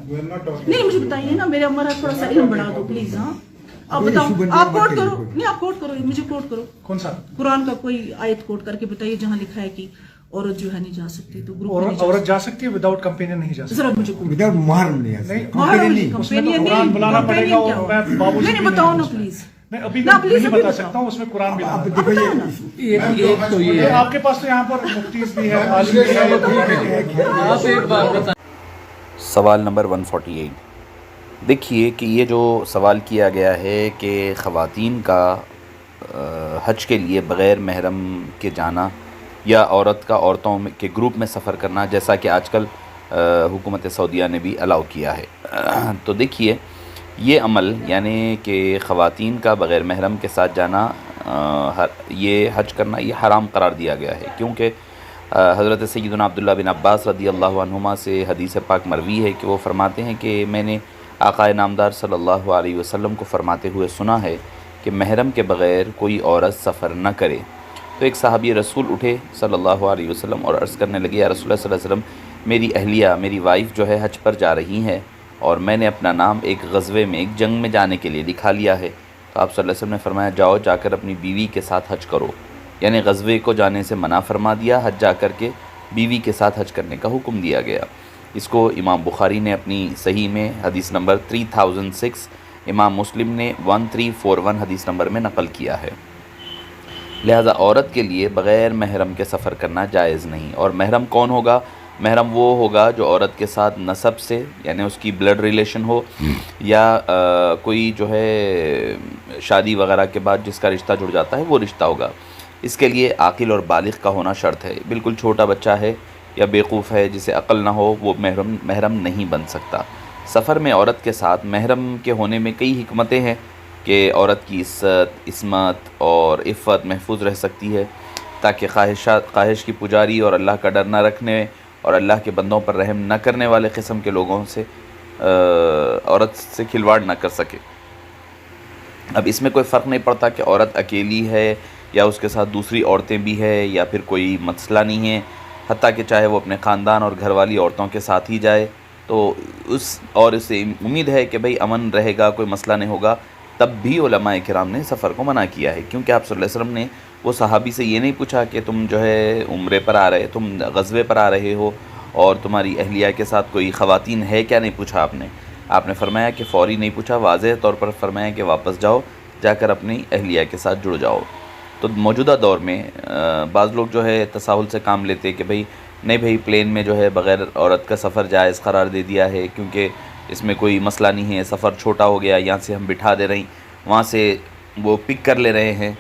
नहीं मुझे बताइए ना, मेरे हमारा थोड़ा सा इल्म बढ़ा दो प्लीज। हाँ आप बताओ, आप कोट करो, नहीं आप कोट करो, मुझे कोट करो। कौन सा? कुरान का कोई आयत कोट करके बताइए जहाँ लिखा है कि औरत जो है नहीं जा सकती, तो ग्रुप में औरत जा सकती है, विदाउट कंपेनियन नहीं जा सकती। जरा मुझे कोट विदाउट महरम नहीं नहीं, कंपेनियन कुरान बुलाना पड़ेगा और मैं बाबूजी नहीं भी बताओ नहीं ना पूछ रहा। प्लीज। मैं अभी ना, प्लीज नहीं अभी बता बताओ। सकता हूँ, उसमें कुरान भी आप लाना देखो एक तो ये है। आपके पास तो यहाँ पर मुफ्तीज भी है, आलिम भी है। आप एक बात बताएं। सवाल नंबर 148। देखिए कि ये जो सवाल किया गया है कि ख़वातीन का हज के लिए बग़ैर महरम के जाना या औरत का औरतों के ग्रुप में सफ़र करना, जैसा कि आजकल हुकूमत सऊदीया ने भी अलाउ किया है। तो देखिए ये अमल यानी कि ख़वातीन का बग़ैर महरम के साथ जाना, ये हज करना, ये हराम करार दिया गया है, क्योंकि हज़रत सैयदना अब्दुल्लाह बिन अब्बास रज़ियल्लाहु अन्हुमा से हदीस पाक मरवी है कि वो फ़रमाते हैं कि मैंने आक़ाए नामदार सल्लल्लाहु अलैहि वसल्लम को फ़रमाते हुए सुना है कि महरम के बग़ैर कोई औरत सफ़र न करे। तो एक सहाबी रसूल उठे सल्लल्लाहु अलैहि वसल्लम और अर्ज़ करने लगे, या रसूलुल्लाह सल्लल्लाहु अलैहि वसल्लम, मेरी अहलिया, मेरी वाइफ़ जो है हज पर जा रही है और मैंने अपना नाम एक ग़ज़वे में, एक जंग में जाने के लिए लिखा लिया है। तो आप सल्लल्लाहु अलैहि वसल्लम ने फरमाया, जाओ जाकर अपनी बीवी के साथ हज करो। यानी ग़ज़वे को जाने से मना फरमा दिया, हज जा कर के बीवी के साथ हज करने का हुक्म दिया गया। इसको इमाम बुखारी ने अपनी सही में हदीस नंबर 3006, इमाम मुस्लिम ने 1341 हदीस नंबर में नकल किया है। लिहाजा औरत के लिए बग़ैर महरम के सफ़र करना जायज़ नहीं। और महरम कौन होगा? महरम वो होगा जो औरत के साथ नसब से, यानी उसकी ब्लड रिलेशन हो, या कोई जो है शादी वगैरह के बाद जिसका रिश्ता जुड़ जाता है, वो रिश्ता होगा। इसके लिए आकिल और बालिग़ का होना शर्त है। बिल्कुल छोटा बच्चा है या बेवकूफ़ है जिसे अक़ल ना हो, वो महरम नहीं बन सकता। सफ़र में औरत के साथ महरम के होने में कई हिकमतें हैं कि औरत की इस्सत, इस्मत और इफ़्फ़त महफूज रह सकती है, ताकि ख्वाहिश की पुजारी और अल्लाह का डर न रखने और अल्लाह के बंदों पर रहम न करने वाले किस्म के लोगों से औरत से खिलवाड़ न कर सके। अब इसमें कोई फ़र्क नहीं पड़ता कि औरत अकेली है या उसके साथ दूसरी औरतें भी है या फिर कोई मसला नहीं है, हत्ता कि चाहे वो अपने ख़ानदान और घर वाली औरतों के साथ ही जाए तो उससे उम्मीद है कि भाई अमन रहेगा, कोई मसला नहीं होगा। तब भी उलमाए किराम ने सफ़र को मना किया है, क्योंकि आप सल्लल्लाहु अलैहि वसल्लम ने वो सहाबी से ये नहीं पूछा कि तुम जो है उम्रे पर आ रहे, तुम ग़ज़वे पर आ रहे हो और तुम्हारी अहलिया के साथ कोई ख़वातीन है क्या, नहीं पूछा आपने फरमाया कि फ़ौरी नहीं पूछा, वाज़ेह तौर पर फरमाया कि वापस जाओ, जाकर अपनी अहलिया के साथ जुड़ जाओ। तो मौजूदा दौर में बाज़ लोग जो है तसाहुल से काम लेते कि भाई नहीं भाई प्लेन में जो है बग़ैर औरत का सफ़र जायज़ करार दे दिया है, क्योंकि इसमें कोई मसला नहीं है, सफ़र छोटा हो गया, यहाँ से हम बिठा दे रहे हैं, वहाँ से वो पिक कर ले रहे हैं,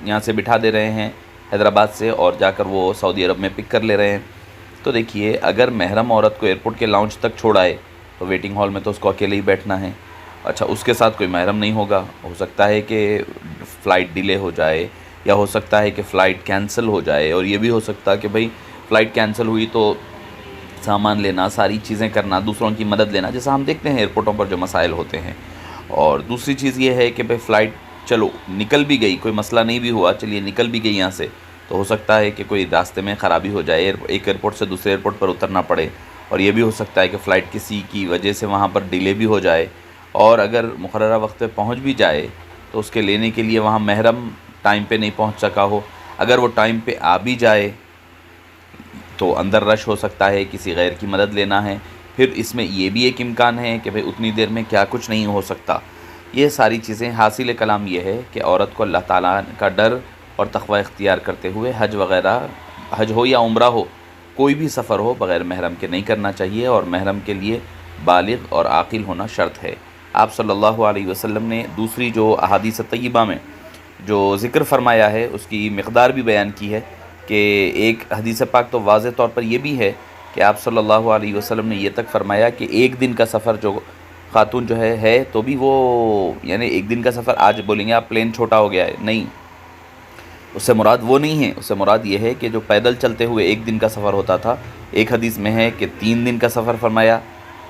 यहाँ से बिठा दे रहे हैं हैदराबाद से और जाकर वो सऊदी अरब में पिक कर ले रहे हैं। तो देखिए अगर महरम औरत को एयरपोर्ट के लाउंज तक छोड़ाए तो वेटिंग हॉल में तो उसको अकेले ही बैठना है। अच्छा, उसके साथ कोई महरम नहीं होगा, हो सकता है कि फ़्लाइट डिले हो जाए या हो सकता है कि फ़्लाइट कैंसिल हो जाए, और ये भी हो सकता है कि भाई फ़्लाइट कैंसिल हुई तो सामान लेना, सारी चीज़ें करना, दूसरों की मदद लेना, जैसा हम देखते हैं एयरपोर्टों पर जो मसाइल होते हैं। और दूसरी चीज़ ये है कि भाई फ़्लाइट चलो निकल भी गई, कोई मसला नहीं भी हुआ, चलिए निकल भी गई यहाँ से, तो हो सकता है कि कोई रास्ते में ख़राबी हो जाए, एक एयरपोर्ट से दूसरे एयरपोर्ट पर उतरना पड़े, और ये भी हो सकता है कि फ़्लाइट किसी की वजह से वहाँ पर डिले भी हो जाए, और अगर मुकर्ररा वक्त पे पहुँच भी जाए तो उसके लेने के लिए वहाँ महरम टाइम पे नहीं पहुँच सका हो। अगर वो टाइम पे आ भी जाए तो अंदर रश हो सकता है, किसी गैर की मदद लेना है, फिर इसमें ये भी एक इम्कान है कि भाई उतनी देर में क्या कुछ नहीं हो सकता। ये सारी चीज़ें, हासिल कलाम ये है कि औरत को अल्लाह ताला का डर और तक़वा इख्तियार करते हुए हज वग़ैरह, हज हो या उम्रा हो, कोई भी सफ़र हो, बग़ैर महरम के नहीं करना चाहिए, और महरम के लिए बालिग़ और आक़िल होना शर्त है। आप सल्लल्लाहु अलैहि वसल्लम ने दूसरी जो अहादीस तय्यबा में जो ज़िक्र फरमाया है उसकी मिक़दार भी बयान की है कि एक हदीस पाक तो वाज़ेह तौर पर यह भी है कि आप सल्लल्लाहु अलैहि वसल्लम ने ये तक फरमाया कि एक दिन का सफ़र जो ख़ातून जो है तो भी वो, यानी एक दिन का सफ़र, आज बोलेंगे आप प्लेन छोटा हो गया है, नहीं, उससे मुराद वो नहीं है। उससे मुराद ये है कि जो पैदल चलते हुए एक दिन का सफ़र होता था, एक हदीस में है कि 3 दिन का सफ़र फरमाया,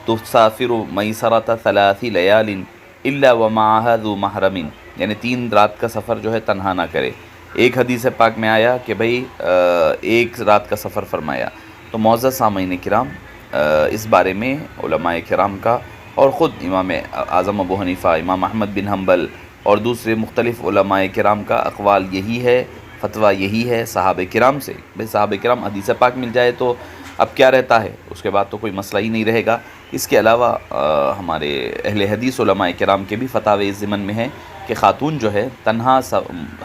तुसाफिरु मैसरत सलासी लयालिन इल्ला व माअहा ज़ू महरमिन, यानी 3 रात का सफ़र जो है तन्हा ना करे। एक हदीस पाक में आया कि भाई 1 रात का सफ़र फरमाया। तो मौज़्ज़ज़ सामईन किराम, اس بارے میں علماء کرام کا اور خود امام اعظم ابو حنیفہ، امام احمد بن حنبل اور دوسرے مختلف علماء کرام کا اقوال یہی ہے، فتویٰ یہی ہے صحابہ کرام سے. بھئی صحابہ کرام حدیث پاک مل جائے تو اب کیا رہتا ہے، اس کے بعد تو کوئی مسئلہ ہی نہیں رہے گا. اس کے علاوہ ہمارے اہل حدیث علماء کرام کے بھی فتاوی اس ضمن میں ہیں کہ خاتون جو ہے تنہا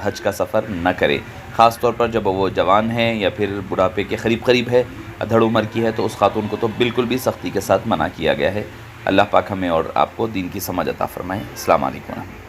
حج کا سفر نہ کرے، خاص طور پر جب وہ جوان ہیں یا پھر بڑھاپے کے قریب ہے، ادھڑ عمر کی ہے، تو اس خاتون کو تو بالکل بھی سختی کے ساتھ منع کیا گیا ہے. اللہ پاک ہمیں اور آپ کو دین کی سمجھ عطا فرمائے. السلام علیکم.